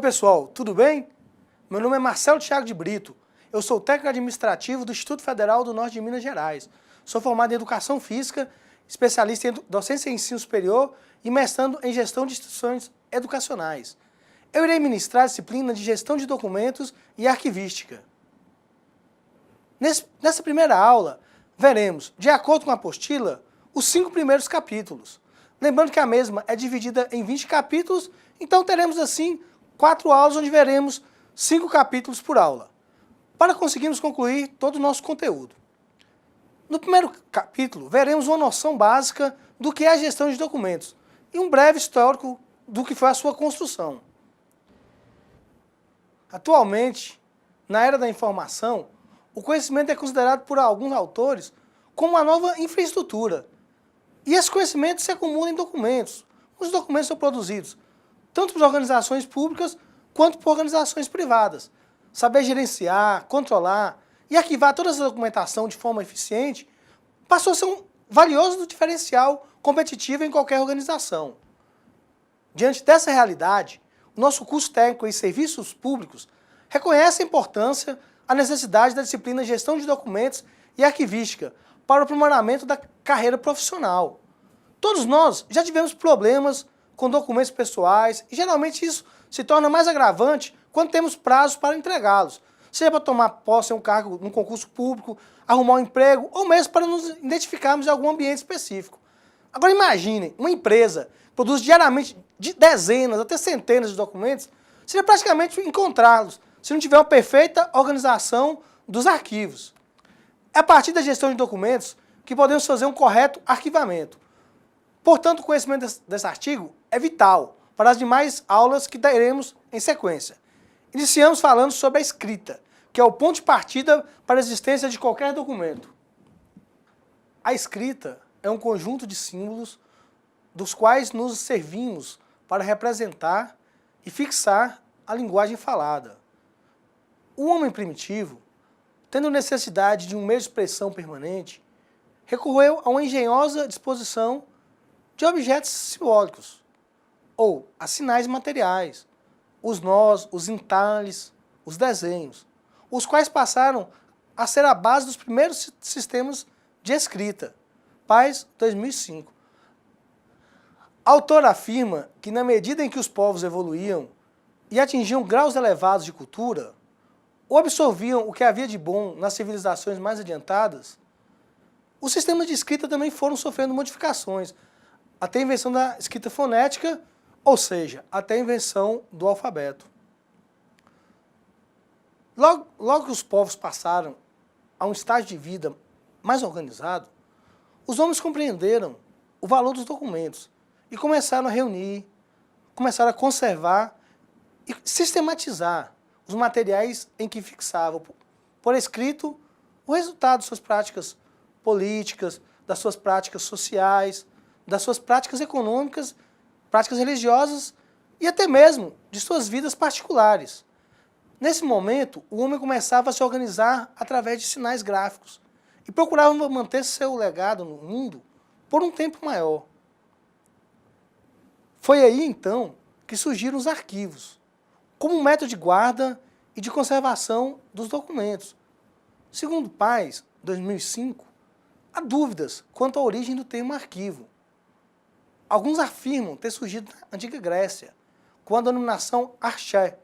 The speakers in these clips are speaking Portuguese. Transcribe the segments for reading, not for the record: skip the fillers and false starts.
Oi pessoal, tudo bem? Meu nome é Marcelo Thiago de Brito, eu sou técnico administrativo do Instituto Federal do Norte de Minas Gerais. Sou formado em Educação Física, especialista em Docência e Ensino Superior e mestrando em Gestão de Instituições Educacionais. Eu irei ministrar a disciplina de Gestão de Documentos e Arquivística. Nessa primeira aula, veremos, de acordo com a apostila, os 5 primeiros capítulos. Lembrando que a mesma é dividida em 20 capítulos, então teremos assim 4 aulas onde veremos 5 capítulos por aula, para conseguirmos concluir todo o nosso conteúdo. No primeiro capítulo, veremos uma noção básica do que é a gestão de documentos e um breve histórico do que foi a sua construção. Atualmente, na era da informação, o conhecimento é considerado por alguns autores como uma nova infraestrutura. E esse conhecimento se acumula em documentos. Os documentos são produzidos tanto por organizações públicas quanto por organizações privadas. Saber gerenciar, controlar e arquivar toda essa documentação de forma eficiente passou a ser um valioso diferencial competitivo em qualquer organização. Diante dessa realidade, o nosso curso técnico em serviços públicos reconhece a importância, a necessidade da disciplina Gestão de Documentos e Arquivística para o aprimoramento da carreira profissional. Todos nós já tivemos problemas com documentos pessoais e geralmente isso se torna mais agravante quando temos prazos para entregá-los, seja para tomar posse em um cargo num concurso público, arrumar um emprego ou mesmo para nos identificarmos em algum ambiente específico. Agora imaginem, uma empresa que produz diariamente de dezenas até centenas de documentos, seria praticamente encontrá-los se não tiver uma perfeita organização dos arquivos. É a partir da gestão de documentos que podemos fazer um correto arquivamento. Portanto, o conhecimento desse artigo é vital para as demais aulas que daremos em sequência. Iniciamos falando sobre a escrita, que é o ponto de partida para a existência de qualquer documento. A escrita é um conjunto de símbolos dos quais nos servimos para representar e fixar a linguagem falada. O homem primitivo, tendo necessidade de um meio de expressão permanente, recorreu a uma engenhosa disposição de objetos simbólicos, ou a sinais materiais, os nós, os entalhes, os desenhos, os quais passaram a ser a base dos primeiros sistemas de escrita, Paz 2005. A autora afirma que na medida em que os povos evoluíam e atingiam graus elevados de cultura, ou absorviam o que havia de bom nas civilizações mais adiantadas, os sistemas de escrita também foram sofrendo modificações, até a invenção da escrita fonética, ou seja, até a invenção do alfabeto. Logo que os povos passaram a um estágio de vida mais organizado, os homens compreenderam o valor dos documentos e começaram a reunir, começaram a conservar e sistematizar os materiais em que fixavam por escrito o resultado de suas práticas políticas, das suas práticas sociais, das suas práticas econômicas, práticas religiosas e até mesmo de suas vidas particulares. Nesse momento, o homem começava a se organizar através de sinais gráficos e procurava manter seu legado no mundo por um tempo maior. Foi aí, então, que surgiram os arquivos, como um método de guarda e de conservação dos documentos. Segundo Paz, 2005, há dúvidas quanto à origem do termo arquivo. Alguns afirmam ter surgido na Antiga Grécia, com a denominação arché,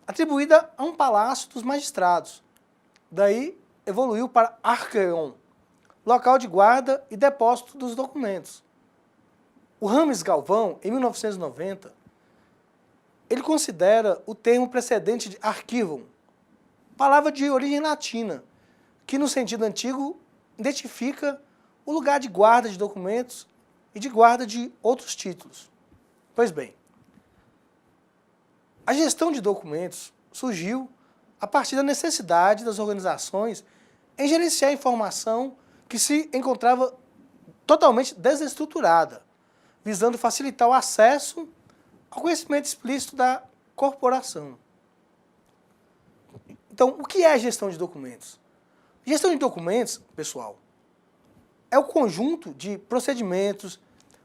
atribuída a um palácio dos magistrados. Daí evoluiu para archeion, local de guarda e depósito dos documentos. O Rames Galvão, em 1990, ele considera o termo precedente de archivum, palavra de origem latina, que no sentido antigo identifica o lugar de guarda de documentos e de guarda de outros títulos. Pois bem, a gestão de documentos surgiu a partir da necessidade das organizações em gerenciar a informação que se encontrava totalmente desestruturada, visando facilitar o acesso ao conhecimento explícito da corporação. Então, o que é a gestão de documentos? Gestão de documentos, pessoal, é o conjunto de procedimentos,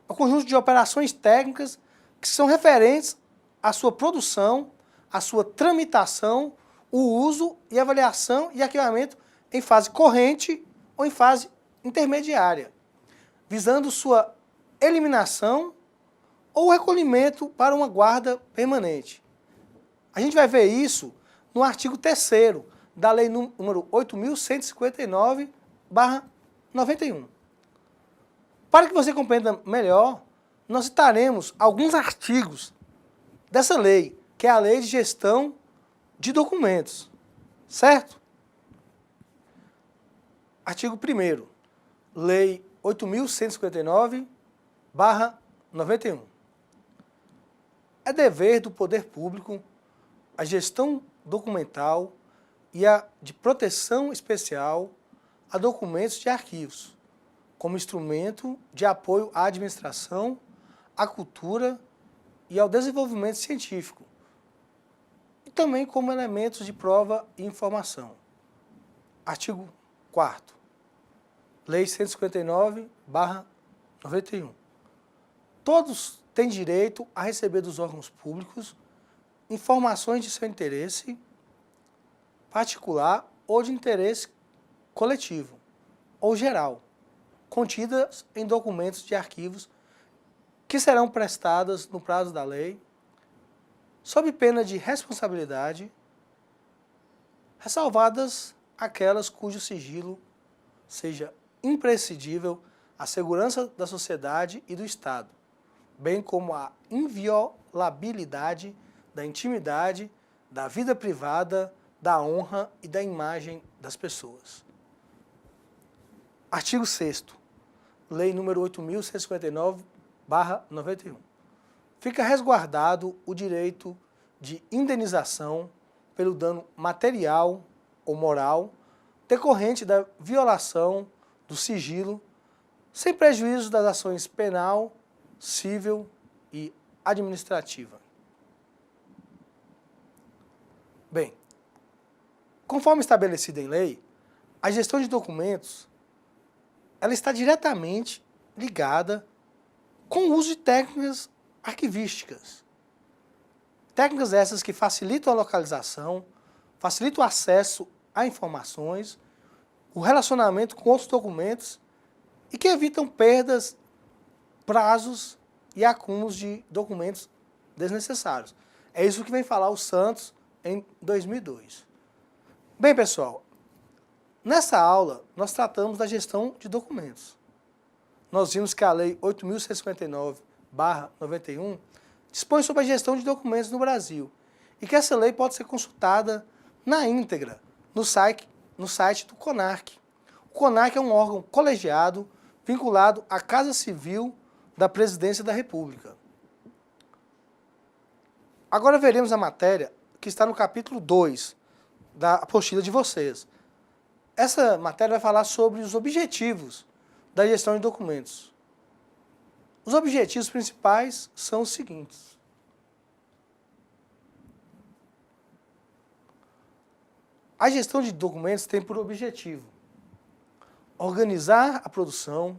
é o conjunto de operações técnicas que são referentes a sua produção, a sua tramitação, o uso e avaliação e arquivamento em fase corrente ou em fase intermediária, visando sua eliminação ou recolhimento para uma guarda permanente. A gente vai ver isso no artigo 3º da Lei número 8.159/91. Para que você compreenda melhor, nós citaremos alguns artigos dessa lei, que é a Lei de Gestão de Documentos, certo? Artigo 1º, Lei 8.159/91. É dever do poder público a gestão documental e a de proteção especial a documentos de arquivos, como instrumento de apoio à administração, à cultura e ao desenvolvimento científico, e também como elementos de prova e informação. Artigo 4º, Lei 159/91. Todos têm direito a receber dos órgãos públicos informações de seu interesse particular ou de interesse coletivo ou geral, contidas em documentos de arquivos que serão prestadas no prazo da lei, sob pena de responsabilidade, ressalvadas aquelas cujo sigilo seja imprescindível à segurança da sociedade e do Estado, bem como a inviolabilidade da intimidade, da vida privada, da honra e da imagem das pessoas. Artigo 6º, Lei nº 8.159/91. Fica resguardado o direito de indenização pelo dano material ou moral decorrente da violação do sigilo, sem prejuízo das ações penal, civil e administrativa. Bem, conforme estabelecido em lei, a gestão de documentos ela está diretamente ligada com o uso de técnicas arquivísticas. Técnicas essas que facilitam a localização, facilitam o acesso a informações, o relacionamento com outros documentos e que evitam perdas, prazos e acúmulos de documentos desnecessários. É isso que vem falar o Santos em 2002. Bem, pessoal, nessa aula nós tratamos da gestão de documentos. Nós vimos que a Lei 8.159/91 dispõe sobre a gestão de documentos no Brasil e que essa lei pode ser consultada na íntegra no site do CONARC. O CONARC é um órgão colegiado vinculado à Casa Civil da Presidência da República. Agora veremos a matéria que está no capítulo 2 da apostila de vocês. Essa matéria vai falar sobre os objetivos da gestão de documentos. Os objetivos principais são os seguintes. A gestão de documentos tem por objetivo organizar a produção,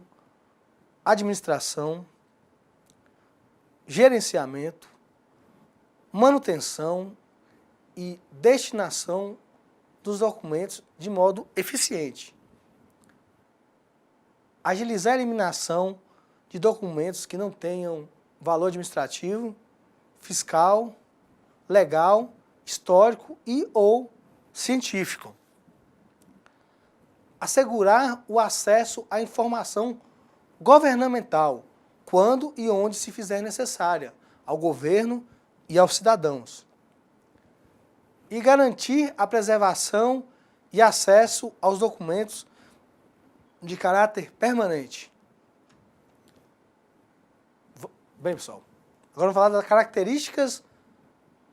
administração, gerenciamento, manutenção e destinação dos documentos de modo eficiente. Agilizar a eliminação de documentos que não tenham valor administrativo, fiscal, legal, histórico e ou científico. Assegurar o acesso à informação governamental, quando e onde se fizer necessária, ao governo e aos cidadãos. E garantir a preservação e acesso aos documentos de caráter permanente. Bem, pessoal, agora vamos falar das características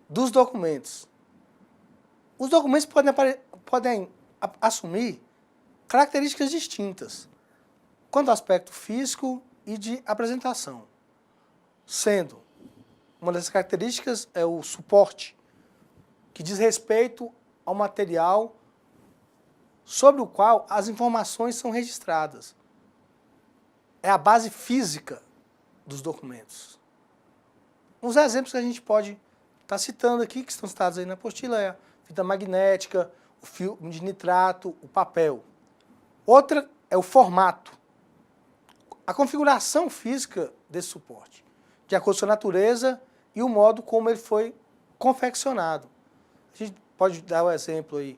dos documentos. Os documentos podem assumir características distintas quanto ao aspecto físico e de apresentação, sendo uma das características é o suporte, que diz respeito ao material sobre o qual as informações são registradas. É a base física dos documentos. Uns exemplos que a gente pode está citando aqui, que estão citados aí na apostila, é a fita magnética, o filme de nitrato, o papel. Outra é o formato. A configuração física desse suporte, de acordo com a sua natureza e o modo como ele foi confeccionado. A gente pode dar o exemplo aí,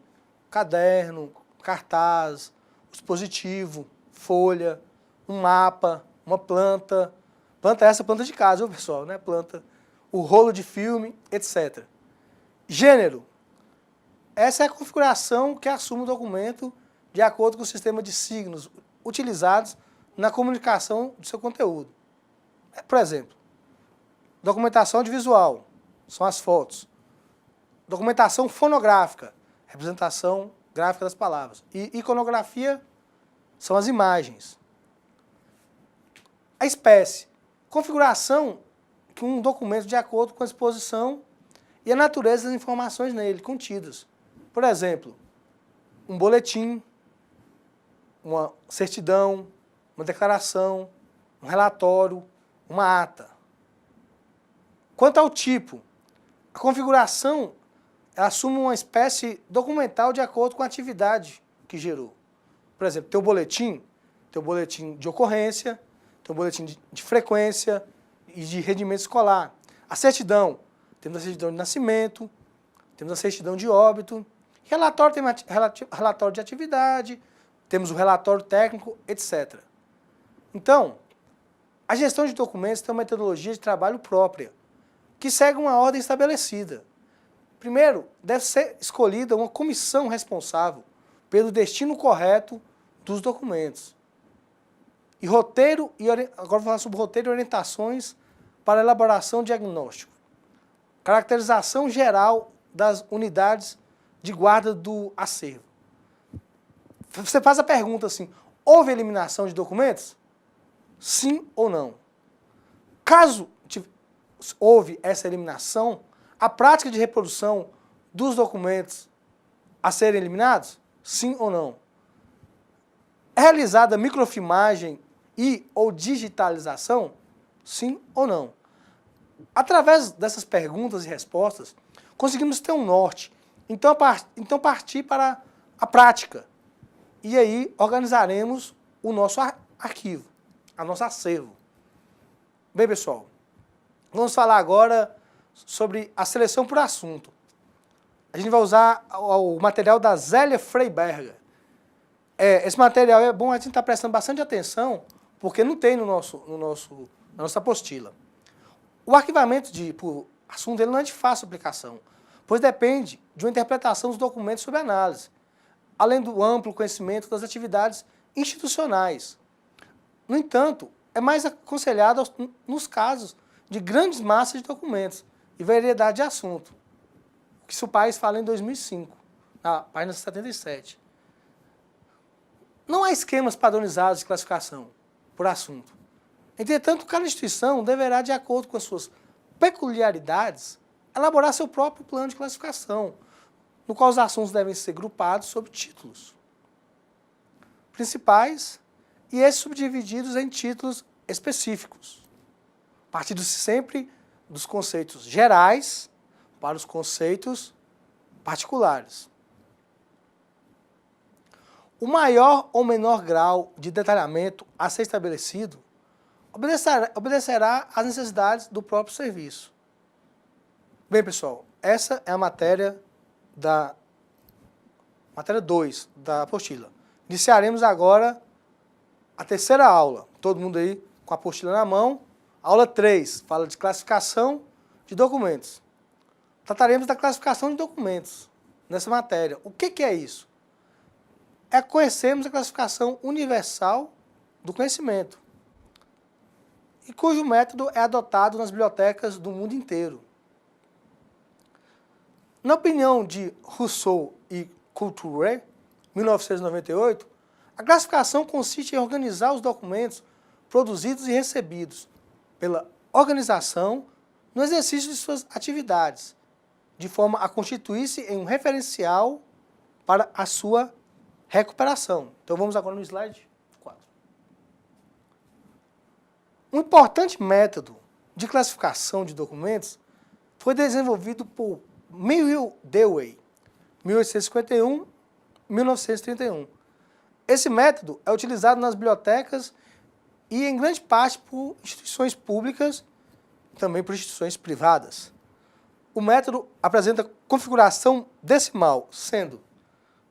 caderno, cartaz, dispositivo, folha, um mapa, uma planta. Planta é essa planta de casa, viu, pessoal, né? Planta, o rolo de filme, etc. Gênero. Essa é a configuração que assume o documento de acordo com o sistema de signos utilizados na comunicação do seu conteúdo. Por exemplo, documentação audiovisual, são as fotos. Documentação fonográfica, representação gráfica das palavras. E iconografia são as imagens. A espécie, configuração que um documento de acordo com a exposição e a natureza das informações nele contidas. Por exemplo, um boletim, uma certidão, uma declaração, um relatório, uma ata. Quanto ao tipo, a configuração ela assume uma espécie documental de acordo com a atividade que gerou. Por exemplo, tem o boletim de ocorrência, tem o boletim de frequência e de rendimento escolar. A certidão, temos a certidão de nascimento, temos a certidão de óbito, relatório, tem relatório de atividade, temos o relatório técnico, etc. Então, a gestão de documentos tem uma metodologia de trabalho própria, que segue uma ordem estabelecida. Primeiro, deve ser escolhida uma comissão responsável pelo destino correto dos documentos. Agora vou falar sobre roteiro e orientações para elaboração de diagnóstico. Caracterização geral das unidades de guarda do acervo. Você faz a pergunta assim, houve eliminação de documentos? Sim ou não? Caso houve essa eliminação, a prática de reprodução dos documentos a serem eliminados? Sim ou não? É realizada microfilmagem e ou digitalização? Sim ou não? Através dessas perguntas e respostas, conseguimos ter um norte. Então partir para a prática. E aí organizaremos o nosso arquivo, o nosso acervo. Bem, pessoal, vamos falar agora sobre a seleção por assunto. A gente vai usar o material da Zélia Freiberger. Esse material é bom a gente estar prestando bastante atenção, porque não tem na nossa apostila. O arquivamento por assunto ele não é de fácil aplicação, pois depende de uma interpretação dos documentos sob análise, além do amplo conhecimento das atividades institucionais. No entanto, é mais aconselhado nos casos de grandes massas de documentos e variedade de assunto, o que o país fala em 2005, na página 77. Não há esquemas padronizados de classificação por assunto. Entretanto, cada instituição deverá, de acordo com as suas peculiaridades, elaborar seu próprio plano de classificação, no qual os assuntos devem ser grupados sob títulos principais e esses subdivididos em títulos específicos, partindo sempre dos conceitos gerais para os conceitos particulares. O maior ou menor grau de detalhamento a ser estabelecido obedecerá às necessidades do próprio serviço. Bem, pessoal, essa é a matéria 2 da apostila. Iniciaremos agora a terceira aula. Todo mundo aí com a apostila na mão. Aula 3 fala de classificação de documentos. Trataremos da classificação de documentos nessa matéria. O que é isso? Conhecermos a classificação universal do conhecimento, e cujo método é adotado nas bibliotecas do mundo inteiro. Na opinião de Rousseau e Couture, 1998, a classificação consiste em organizar os documentos produzidos e recebidos pela organização no exercício de suas atividades, de forma a constituir-se em um referencial para a sua recuperação. Então vamos agora no slide 4. Um importante método de classificação de documentos foi desenvolvido por Muriel Dewey, 1851-1931. Esse método é utilizado nas bibliotecas e em grande parte por instituições públicas, também por instituições privadas. O método apresenta configuração decimal, sendo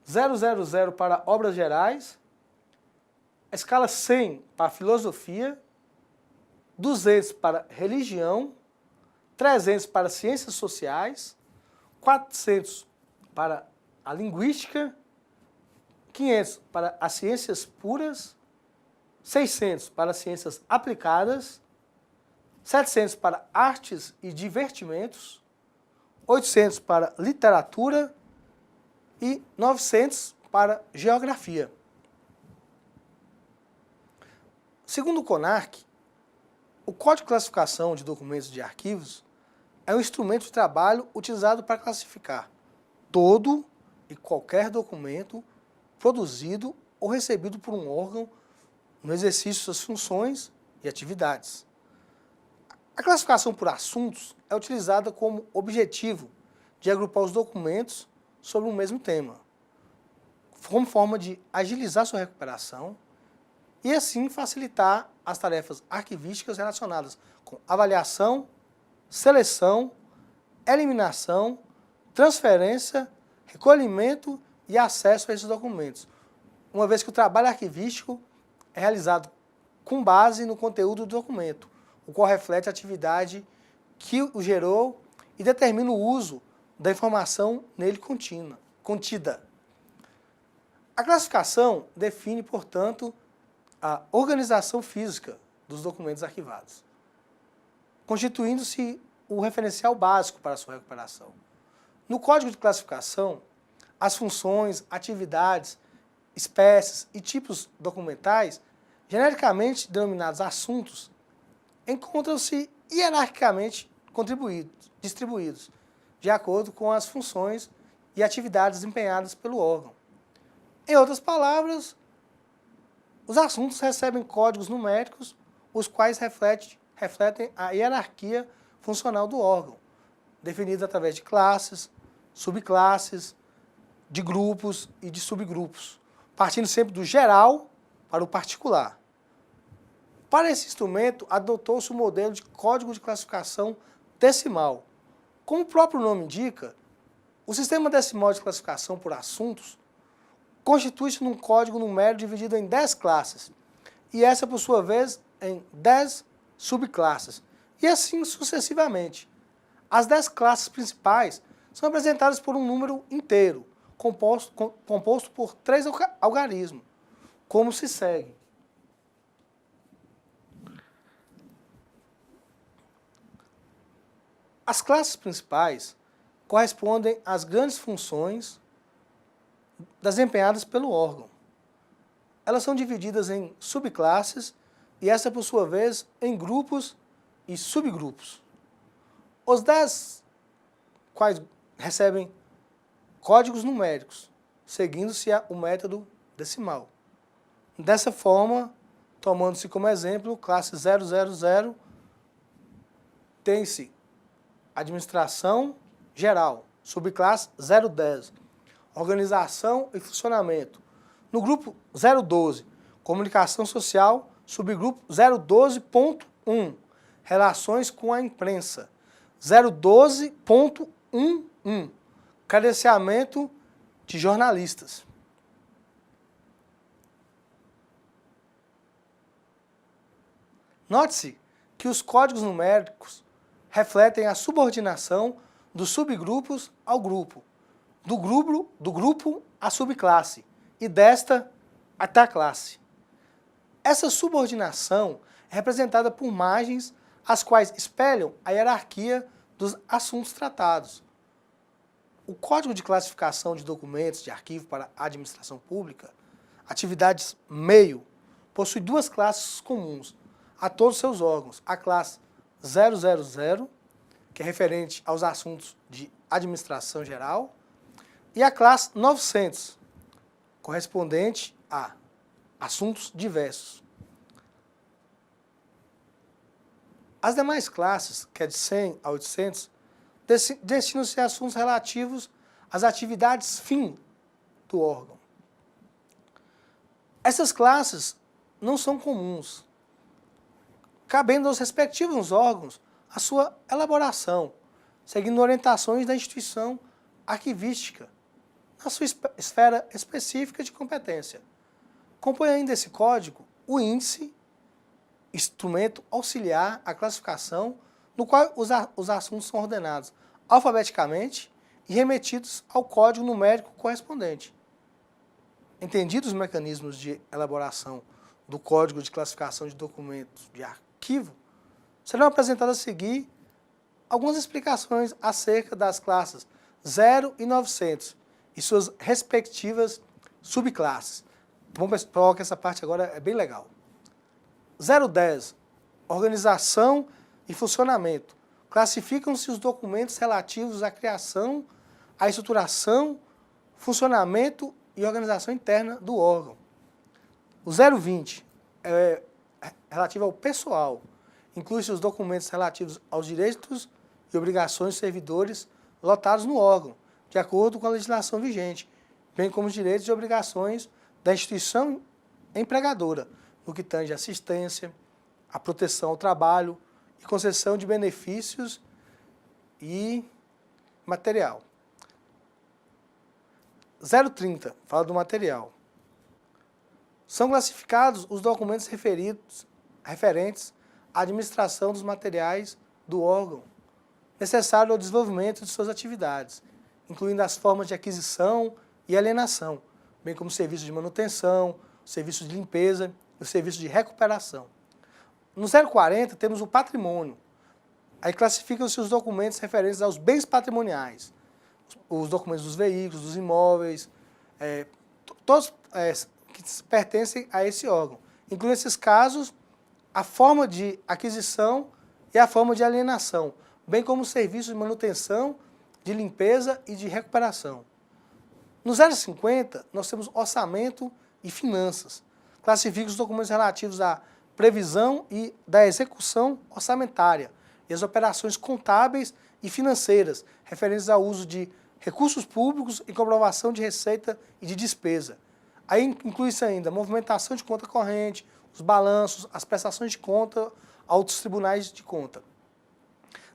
000 para obras gerais, a escala 100 para filosofia, 200 para religião, 300 para ciências sociais, 400 para a linguística, 500 para as ciências puras, 600 para as ciências aplicadas, 700 para artes e divertimentos, 800 para literatura e 900 para geografia. Segundo o CONARC, o Código de Classificação de Documentos de Arquivos é um instrumento de trabalho utilizado para classificar todo e qualquer documento produzido ou recebido por um órgão no exercício de suas funções e atividades. A classificação por assuntos é utilizada como objetivo de agrupar os documentos sobre um mesmo tema, como forma de agilizar sua recuperação e assim facilitar as tarefas arquivísticas relacionadas com avaliação, seleção, eliminação, transferência, recolhimento e acesso a esses documentos, uma vez que o trabalho arquivístico é realizado com base no conteúdo do documento, o qual reflete a atividade que o gerou e determina o uso da informação nele contida. A classificação define, portanto, a organização física dos documentos arquivados, constituindo-se o referencial básico para a sua recuperação. No Código de Classificação, as funções, atividades, espécies e tipos documentais, genericamente denominados assuntos, encontram-se hierarquicamente distribuídos, de acordo com as funções e atividades desempenhadas pelo órgão. Em outras palavras, os assuntos recebem códigos numéricos, os quais refletem a hierarquia funcional do órgão, definida através de classes, subclasses, de grupos e de subgrupos, partindo sempre do geral para o particular. Para esse instrumento, adotou-se o modelo de código de classificação decimal. Como o próprio nome indica, o sistema decimal de classificação por assuntos constitui-se num código numérico dividido em 10 classes, e essa, por sua vez, em 10 subclasses, e assim sucessivamente. As 10 classes principais são representadas por um número inteiro, composto por 3 algarismos, como se segue. As classes principais correspondem às grandes funções desempenhadas pelo órgão. Elas são divididas em subclasses e essa, por sua vez, em grupos e subgrupos. Os 10 quais recebem códigos numéricos, seguindo-se o método decimal. Dessa forma, tomando-se como exemplo, classe 000, tem-se administração geral, subclasse 010, organização e funcionamento. No grupo 012, comunicação social, subgrupo 012.1, relações com a imprensa. 012.11, credenciamento de jornalistas. Note-se que os códigos numéricos refletem a subordinação dos subgrupos ao grupo, do grupo à subclasse e desta até a classe. Essa subordinação é representada por margens as quais espelham a hierarquia dos assuntos tratados. O Código de Classificação de Documentos de Arquivo para a Administração Pública, atividades meio, possui 2 classes comuns a todos os seus órgãos. A classe 000, que é referente aos assuntos de administração geral, e a classe 900, correspondente a assuntos diversos. As demais classes, que é de 100 a 800, destinam-se a assuntos relativos às atividades fim do órgão. Essas classes não são comuns, cabendo aos respectivos órgãos a sua elaboração, seguindo orientações da instituição arquivística, na sua esfera específica de competência. Compõe ainda esse código o índice, instrumento auxiliar à classificação, no qual os assuntos são ordenados alfabeticamente e remetidos ao código numérico correspondente. Entendidos os mecanismos de elaboração do Código de Classificação de Documentos de Arquivo, serão apresentadas a seguir algumas explicações acerca das classes 0 e 900 e suas respectivas subclasses. Vamos provar que essa parte agora é bem legal. 010. Organização e funcionamento. Classificam-se os documentos relativos à criação, à estruturação, funcionamento e organização interna do órgão. O 020 é relativo ao pessoal. Inclui-se os documentos relativos aos direitos e obrigações dos servidores lotados no órgão, de acordo com a legislação vigente, bem como os direitos e obrigações da instituição empregadora, no que tange à assistência, à proteção ao trabalho e concessão de benefícios e material. 030, fala do material. São classificados os documentos referentes à administração dos materiais do órgão, necessário ao desenvolvimento de suas atividades, incluindo as formas de aquisição e alienação, bem como serviços de manutenção, serviços de limpeza e o serviço de recuperação. No 040 temos o patrimônio. Aí classificam-se os documentos referentes aos bens patrimoniais, os documentos dos veículos, dos imóveis, todos que pertencem a esse órgão. Incluindo esses casos a forma de aquisição e a forma de alienação, bem como os serviços de manutenção, de limpeza e de recuperação. No 050 nós temos orçamento e finanças. Classifica os documentos relativos à previsão e da execução orçamentária e as operações contábeis e financeiras referentes ao uso de recursos públicos e comprovação de receita e de despesa. Aí inclui-se ainda a movimentação de conta corrente, os balanços, as prestações de conta aos tribunais de conta.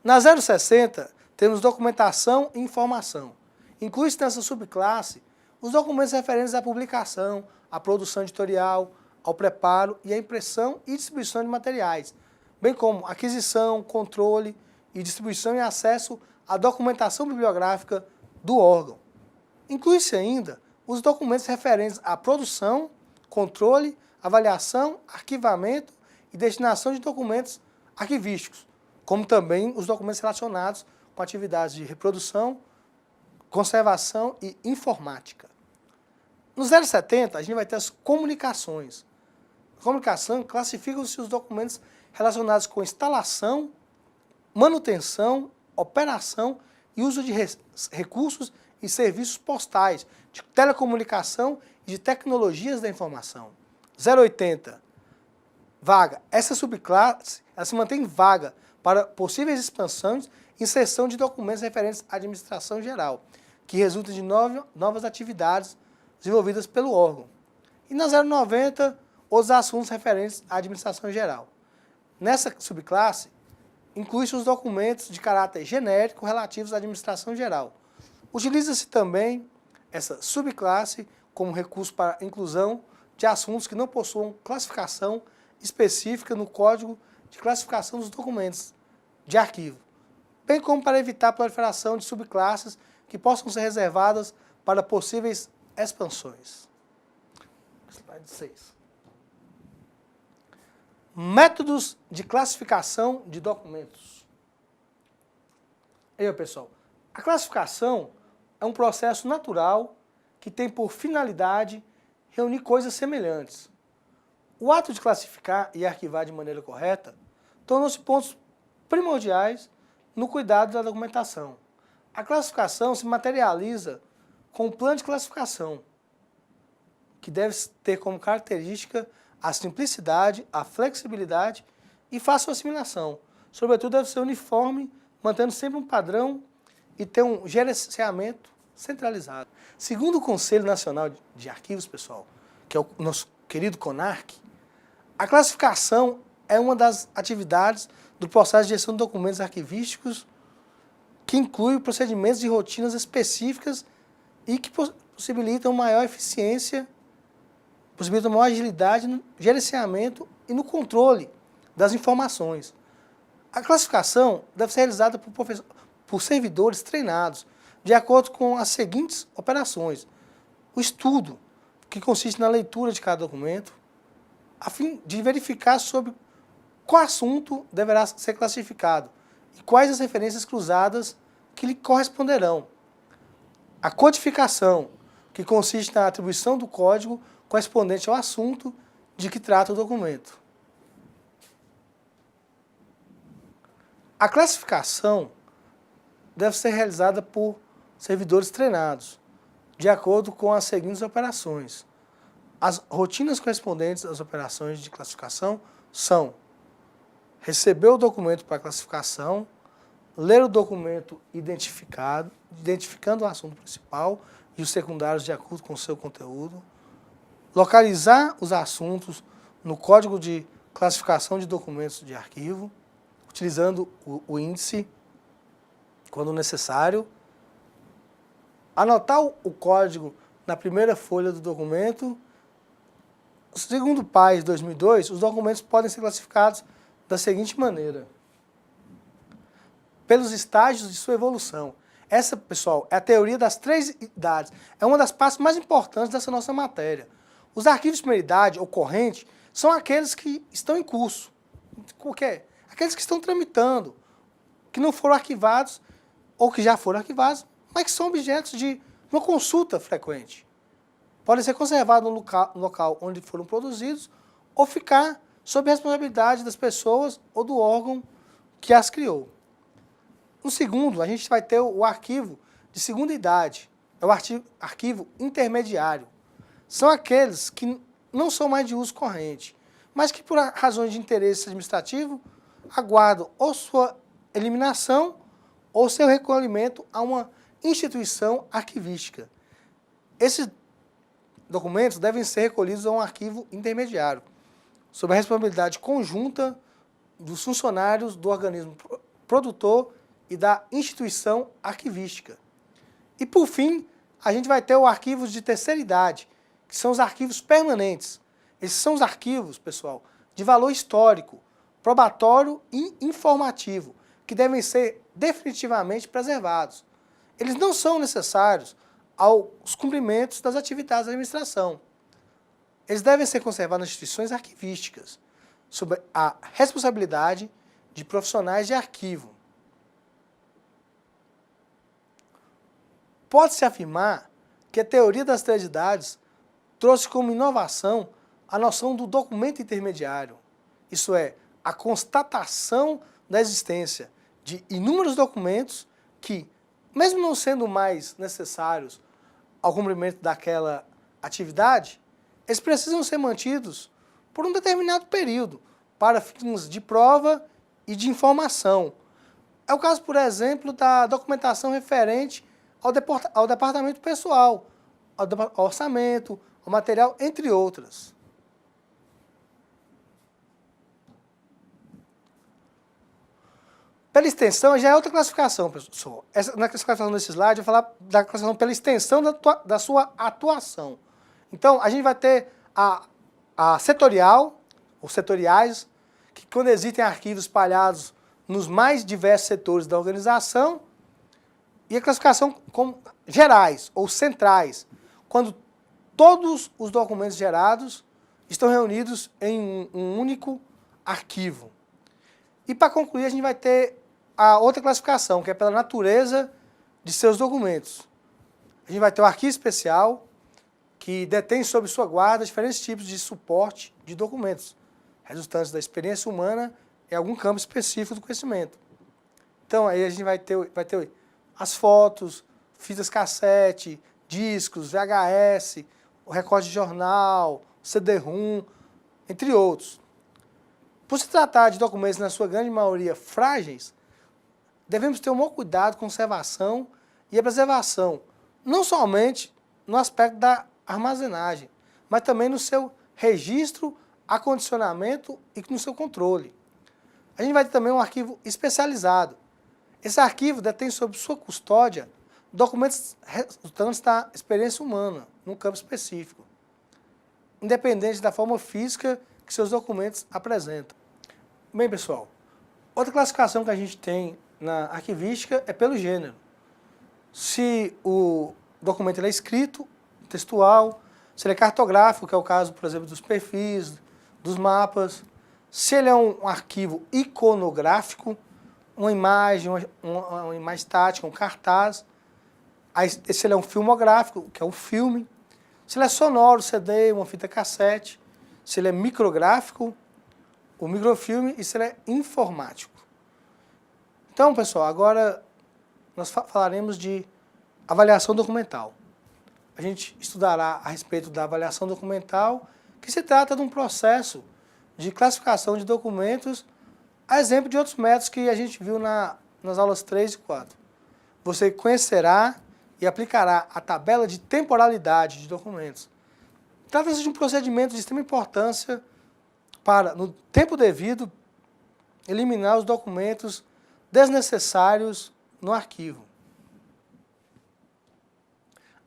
Na 060 temos documentação e informação. Inclui-se nessa subclasse os documentos referentes à publicação, à produção editorial, ao preparo e à impressão e distribuição de materiais, bem como aquisição, controle e distribuição e acesso à documentação bibliográfica do órgão. Inclui-se ainda os documentos referentes à produção, controle, avaliação, arquivamento e destinação de documentos arquivísticos, como também os documentos relacionados com atividades de reprodução, conservação e informática. No 070, a gente vai ter as comunicações. A comunicação classificam-se os documentos relacionados com instalação, manutenção, operação e uso de recursos e serviços postais, de telecomunicação e de tecnologias da informação. 080, vaga. Essa subclasse ela se mantém vaga para possíveis expansões e inserção de documentos referentes à administração geral, que resultam de novas atividades desenvolvidas pelo órgão. E na 090, os assuntos referentes à administração geral. Nessa subclasse, inclui-se os documentos de caráter genérico relativos à administração geral. Utiliza-se também essa subclasse como recurso para a inclusão de assuntos que não possuam classificação específica no Código de Classificação dos Documentos de Arquivo, bem como para evitar a proliferação de subclasses que possam ser reservadas para possíveis expansões. Slide 6. Métodos de classificação de documentos. Aí, pessoal, a classificação é um processo natural que tem por finalidade reunir coisas semelhantes. O ato de classificar e arquivar de maneira correta tornam-se pontos primordiais no cuidado da documentação. A classificação se materializa com um plano de classificação, que deve ter como característica a simplicidade, a flexibilidade e fácil assimilação. Sobretudo, deve ser uniforme, mantendo sempre um padrão e ter um gerenciamento centralizado. Segundo o Conselho Nacional de Arquivos, pessoal, que é o nosso querido CONARC, a classificação é uma das atividades do processo de gestão de documentos arquivísticos que inclui procedimentos e rotinas específicas e que possibilitam maior eficiência, possibilitam maior agilidade no gerenciamento e no controle das informações. A classificação deve ser realizada por servidores treinados, de acordo com as seguintes operações. O estudo, que consiste na leitura de cada documento, a fim de verificar sobre qual assunto deverá ser classificado e quais as referências cruzadas que lhe corresponderão. A codificação, que consiste na atribuição do código correspondente ao assunto de que trata o documento. A classificação deve ser realizada por servidores treinados, de acordo com as seguintes operações. As rotinas correspondentes às operações de classificação são: receber o documento para classificação, ler o documento identificando o assunto principal e os secundários de acordo com o seu conteúdo, localizar os assuntos no Código de Classificação de Documentos de Arquivo, utilizando o índice, quando necessário, anotar o código na primeira folha do documento. Segundo o PAS 2002, os documentos podem ser classificados da seguinte maneira: pelos estágios de sua evolução. Essa, pessoal, é a teoria das 3 idades. É uma das partes mais importantes dessa nossa matéria. Os arquivos de primeira idade ou corrente são aqueles que estão em curso. Aqueles que estão tramitando, que não foram arquivados ou que já foram arquivados, mas que são objetos de uma consulta frequente. Podem ser conservados no local onde foram produzidos ou ficar sob a responsabilidade das pessoas ou do órgão que as criou. No segundo, a gente vai ter o arquivo de segunda idade, é o arquivo intermediário. São aqueles que não são mais de uso corrente, mas que por razões de interesse administrativo aguardam ou sua eliminação ou seu recolhimento a uma instituição arquivística. Esses documentos devem ser recolhidos a um arquivo intermediário, sob a responsabilidade conjunta dos funcionários do organismo produtor e da instituição arquivística. E, por fim, a gente vai ter os arquivos de terceira idade, que são os arquivos permanentes. Esses são os arquivos, pessoal, de valor histórico, probatório e informativo, que devem ser definitivamente preservados. Eles não são necessários aos cumprimentos das atividades da administração. Eles devem ser conservados nas instituições arquivísticas, sob a responsabilidade de profissionais de arquivo. Pode-se afirmar que a teoria das 3 idades trouxe como inovação a noção do documento intermediário, isso é, a constatação da existência de inúmeros documentos que, mesmo não sendo mais necessários ao cumprimento daquela atividade, eles precisam ser mantidos por um determinado período, para fins de prova e de informação. É o caso, por exemplo, da documentação referente ao departamento pessoal, ao orçamento, ao material, entre outras. Pela extensão, já é outra classificação, pessoal. Na classificação desse slide, eu vou falar da classificação pela extensão da sua atuação. Então, a gente vai ter a setorial, ou setoriais, que quando existem arquivos espalhados nos mais diversos setores da organização, e a classificação como gerais, ou centrais, quando todos os documentos gerados estão reunidos em um único arquivo. E para concluir, a gente vai ter a outra classificação, que é pela natureza de seus documentos. A gente vai ter o arquivo especial, que detém sob sua guarda diferentes tipos de suporte de documentos, resultantes da experiência humana em algum campo específico do conhecimento. Então, aí a gente vai ter as fotos, fitas cassete, discos, VHS, o recorte de jornal, CD-ROM, entre outros. Por se tratar de documentos, na sua grande maioria, frágeis, devemos ter o maior cuidado com a conservação e a preservação, não somente no aspecto da armazenagem, mas também no seu registro, acondicionamento e no seu controle. A gente vai ter também um arquivo especializado. Esse arquivo detém sob sua custódia documentos resultantes da experiência humana, num campo específico, independente da forma física que seus documentos apresentam. Bem, pessoal, outra classificação que a gente tem na arquivística é pelo gênero. Se o documento é escrito, textual, se ele é cartográfico, que é o caso, por exemplo, dos perfis, dos mapas, se ele é um arquivo iconográfico, uma imagem, uma imagem estática, um cartaz, se ele é um filmográfico, que é um filme, se ele é sonoro, CD, uma fita cassete, se ele é micrográfico, o microfilme, e se ele é informático. Então, pessoal, agora nós falaremos de avaliação documental. A gente estudará a respeito da avaliação documental, que se trata de um processo de classificação de documentos, a exemplo de outros métodos que a gente viu nas aulas 3 e 4. Você conhecerá e aplicará a tabela de temporalidade de documentos. Trata-se de um procedimento de extrema importância para, no tempo devido, eliminar os documentos desnecessários no arquivo.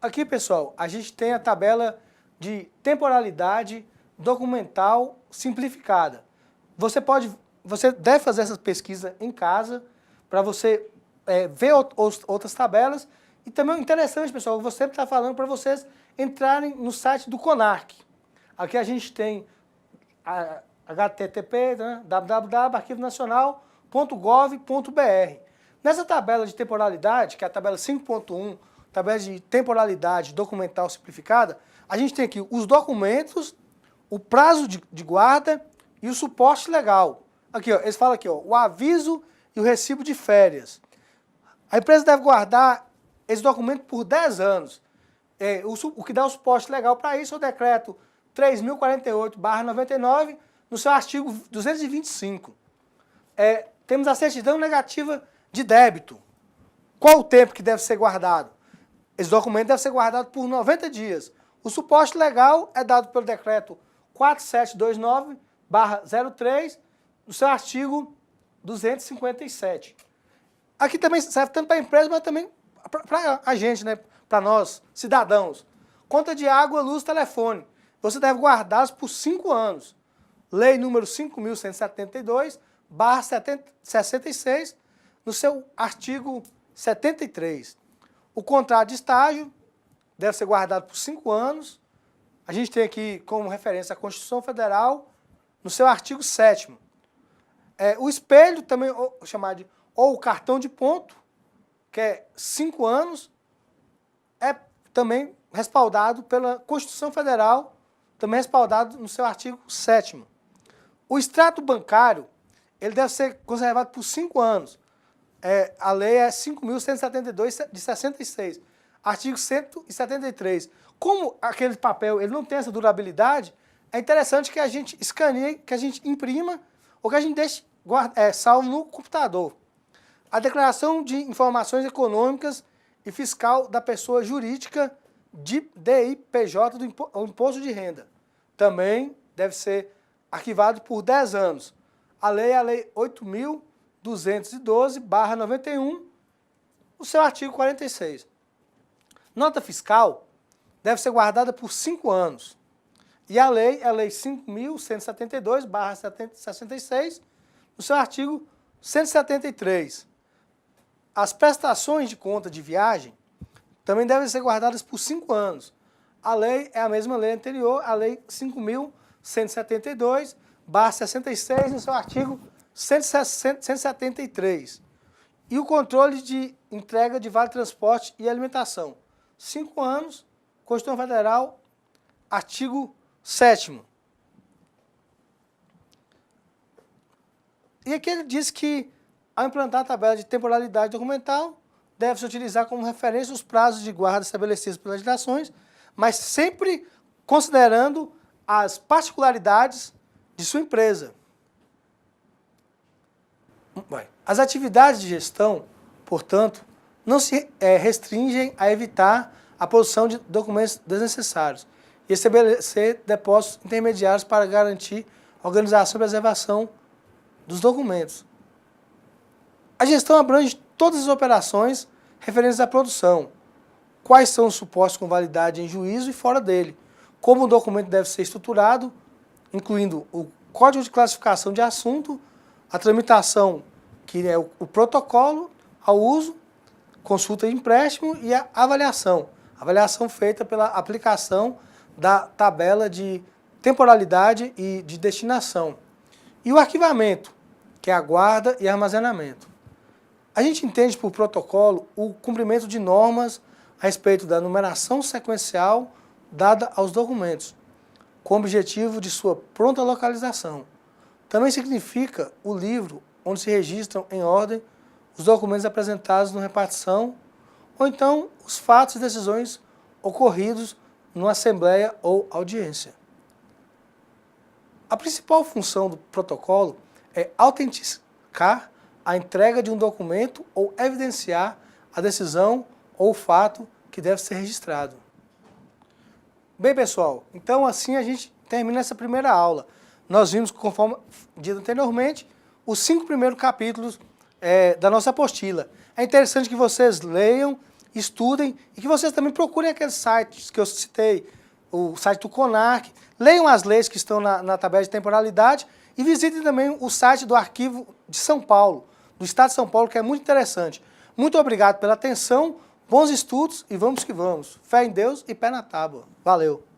Aqui, pessoal, a gente tem a tabela de temporalidade documental simplificada. Você deve fazer essa pesquisa em casa para você ver outras tabelas. E também é interessante, pessoal, eu vou sempre estar falando para vocês entrarem no site do CONARC. Aqui a gente tem http, né, www.arquivonacional.gov.br. Nessa tabela de temporalidade, que é a tabela 5.1, tabela de temporalidade documental simplificada, a gente tem aqui os documentos, o prazo de guarda e o suporte legal. Aqui, ó, eles falam aqui, ó, o aviso e o recibo de férias. A empresa deve guardar esse documento por 10 anos. O que dá o suporte legal para isso é o decreto 3.048/99, no seu artigo 225. Temos a certidão negativa de débito. Qual o tempo que deve ser guardado? Esse documento deve ser guardado por 90 dias. O suporte legal é dado pelo decreto 4729/03, no seu artigo 257. Aqui também serve tanto para a empresa, mas também para a gente, né? Para nós, cidadãos. Conta de água, luz, telefone. Você deve guardá-los por 5 anos. Lei número 5.172/66, no seu artigo 73. O contrato de estágio deve ser guardado por 5 anos. A gente tem aqui como referência a Constituição Federal, no seu artigo 7º. O espelho, também chamado ou o cartão de ponto, que é 5 anos, é também respaldado pela Constituição Federal, também respaldado no seu artigo 7º. O extrato bancário, ele deve ser conservado por 5 anos. A lei é 5.172 de 66, artigo 173. Como aquele papel ele não tem essa durabilidade, é interessante que a gente escaneie, que a gente imprima ou que a gente deixe salvo no computador. A declaração de informações econômicas e fiscal da pessoa jurídica de DIPJ do imposto de renda. Também deve ser arquivado por 10 anos. A lei é a lei 8.212/91, o seu artigo 46. Nota fiscal deve ser guardada por 5 anos. E a lei é a lei 5.172/66, no seu artigo 173. As prestações de conta de viagem também devem ser guardadas por 5 anos. A lei é a mesma lei anterior, a lei 5.172/66, no seu artigo 173. E o controle de entrega de vale transporte e alimentação. 5 anos, Constituição Federal, artigo 7º. E aqui ele diz que, ao implantar a tabela de temporalidade documental, deve-se utilizar como referência os prazos de guarda estabelecidos pelas legislações, mas sempre considerando as particularidades de sua empresa. As atividades de gestão Portanto, não se restringem a evitar a produção de documentos desnecessários e estabelecer depósitos intermediários para garantir a organização e preservação dos documentos. A gestão abrange todas as operações referentes à produção, quais são os supostos com validade em juízo e fora dele, como o documento deve ser estruturado, incluindo o código de classificação de assunto, a tramitação, que é o protocolo ao uso, consulta de empréstimo e a avaliação. Avaliação feita pela aplicação da tabela de temporalidade e de destinação. E o arquivamento, que é a guarda e armazenamento. A gente entende por protocolo o cumprimento de normas a respeito da numeração sequencial dada aos documentos, com o objetivo de sua pronta localização. Também significa o livro onde se registram em ordem os documentos apresentados na repartição ou então os fatos e decisões ocorridos numa assembleia ou audiência. A principal função do protocolo é autenticar a entrega de um documento ou evidenciar a decisão ou o fato que deve ser registrado. Bem, pessoal, então assim a gente termina essa primeira aula. Nós vimos, conforme dito anteriormente, os 5 primeiros capítulos da nossa apostila. É interessante que vocês leiam, estudem e que vocês também procurem aqueles sites que eu citei, o site do CONARC, leiam as leis que estão na tabela de temporalidade e visitem também o site do Arquivo de São Paulo, do Estado de São Paulo, que é muito interessante. Muito obrigado pela atenção, bons estudos e vamos que vamos. Fé em Deus e pé na tábua. Valeu!